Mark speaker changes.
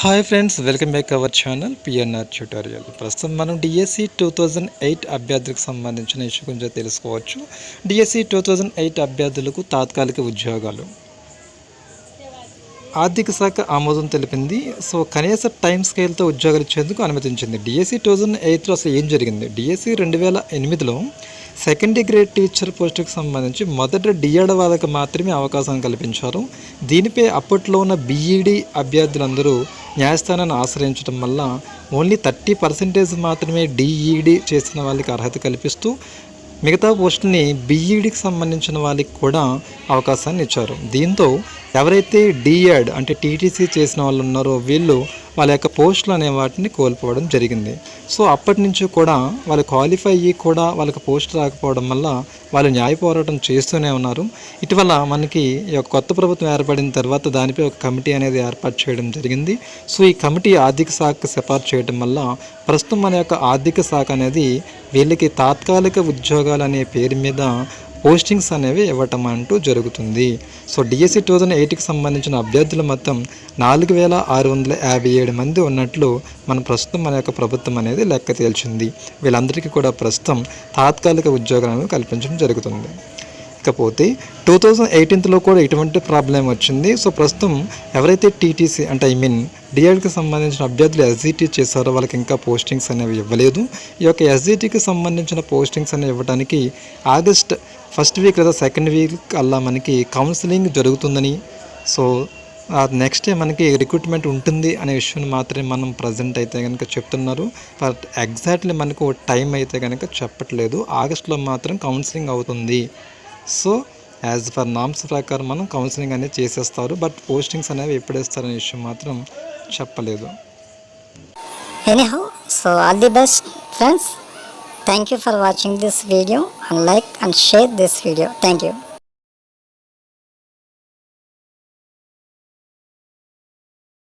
Speaker 1: Hi friends, welcome back our channel PNR tutorial. ప్రస్తుతం మనం DSC 2008 అభ్యర్థులకు సంబంధించిన ఇష్యూ గురించి తెలుసుకోవచ్చు. డిఎస్సి 2008 అభ్యర్థులకు తాత్కాలిక ఉద్యోగాలు ఆర్థిక శాఖ ఆమోదం తెలిపింది. సో కనీస టైం స్కేల్తో ఉద్యోగాలు ఇచ్చేందుకు అనుమతించింది. డిఎస్సి 2008లో అసలు ఏం జరిగింది? డిఎస్సి 2008లో సెకండ్ గ్రేడ్ టీచర్ పోస్టుకు సంబంధించి మొదట డిఎడ్ వాళ్ళకి మాత్రమే అవకాశం కల్పించారు. దీనిపై అప్పట్లో ఉన్న బీఈడి అభ్యర్థులందరూ న్యాయస్థానాన్ని ఆశ్రయించడం వల్ల ఓన్లీ 30% మాత్రమే డిఈడి చేసిన వాళ్ళకి అర్హత కల్పిస్తూ మిగతా పోస్టుల్ని బీఈడికి సంబంధించిన వాళ్ళకి కూడా అవకాశాన్ని ఇచ్చారు. దీంతో ఎవరైతే డిఎడ్ అంటే టీటీసీ చేసిన వాళ్ళు ఉన్నారో వీళ్ళు వాళ్ళ యొక్క పోస్టులు అనే వాటిని కోల్పోవడం జరిగింది. సో అప్పటి నుంచి కూడా వాళ్ళు క్వాలిఫై అయ్యి కూడా వాళ్ళకి పోస్ట్ రాకపోవడం వల్ల వాళ్ళు న్యాయ పోరాటం చేస్తూనే ఉన్నారు. ఇటీవల మనకి ఈ యొక్క కొత్త ప్రభుత్వం ఏర్పడిన తర్వాత దానిపై ఒక కమిటీ అనేది ఏర్పాటు చేయడం జరిగింది. సో ఈ కమిటీ ఆర్థిక శాఖకు సిఫార్సు చేయడం వల్ల ప్రస్తుతం మన యొక్క ఆర్థిక శాఖ అనేది వీళ్ళకి తాత్కాలిక ఉద్యోగాలు అనే పేరు మీద పోస్టింగ్స్ అనేవి ఇవ్వటం అంటూ జరుగుతుంది. సో డిఎస్సి 2008కి సంబంధించిన అభ్యర్థులు మొత్తం 4657 మంది ఉన్నట్లు ప్రస్తుతం మన యొక్క ప్రభుత్వం అనేది లెక్క తేల్చింది. వీళ్ళందరికీ కూడా ప్రస్తుతం తాత్కాలిక ఉద్యోగాలను కల్పించడం జరుగుతుంది. ఇకపోతే 2018లో కూడా ఇటువంటి ప్రాబ్లం వచ్చింది. సో ప్రస్తుతం ఎవరైతే టీటీసీ అంటే డిఎడ్కి సంబంధించిన అభ్యర్థులు ఎస్జిటి చేశారో వాళ్ళకి ఇంకా పోస్టింగ్స్ అనేవి ఇవ్వలేదు. ఈ యొక్క ఎస్జిటికి సంబంధించిన పోస్టింగ్స్ అనేవి ఇవ్వడానికి ఆగస్ట్ ఫస్ట్ వీక్ లేదా సెకండ్ వీక్ అలా మనకి కౌన్సిలింగ్ జరుగుతుందని, సో నెక్స్ట్ డే మనకి రిక్రూట్మెంట్ ఉంటుంది అనే విషయం మాత్రమే మనం ప్రజెంట్ అయితే కనుక చెప్తున్నారు. బట్ ఎగ్జాక్ట్లీ మనకు టైం అయితే కనుక చెప్పట్లేదు. ఆగస్టులో మాత్రం కౌన్సిలింగ్ అవుతుంది. సో యాజ్ పర్ నామ్స్ ప్రకారం మనం కౌన్సిలింగ్ అనేది చేసేస్తారు. బట్ పోస్టింగ్స్ అనేవి ఎప్పుడు ఇస్తారనే విషయం మాత్రం చెప్పలేదు.
Speaker 2: Anyhow, so all the best friends. Thank you for watching this video and like and share this video. Thank you.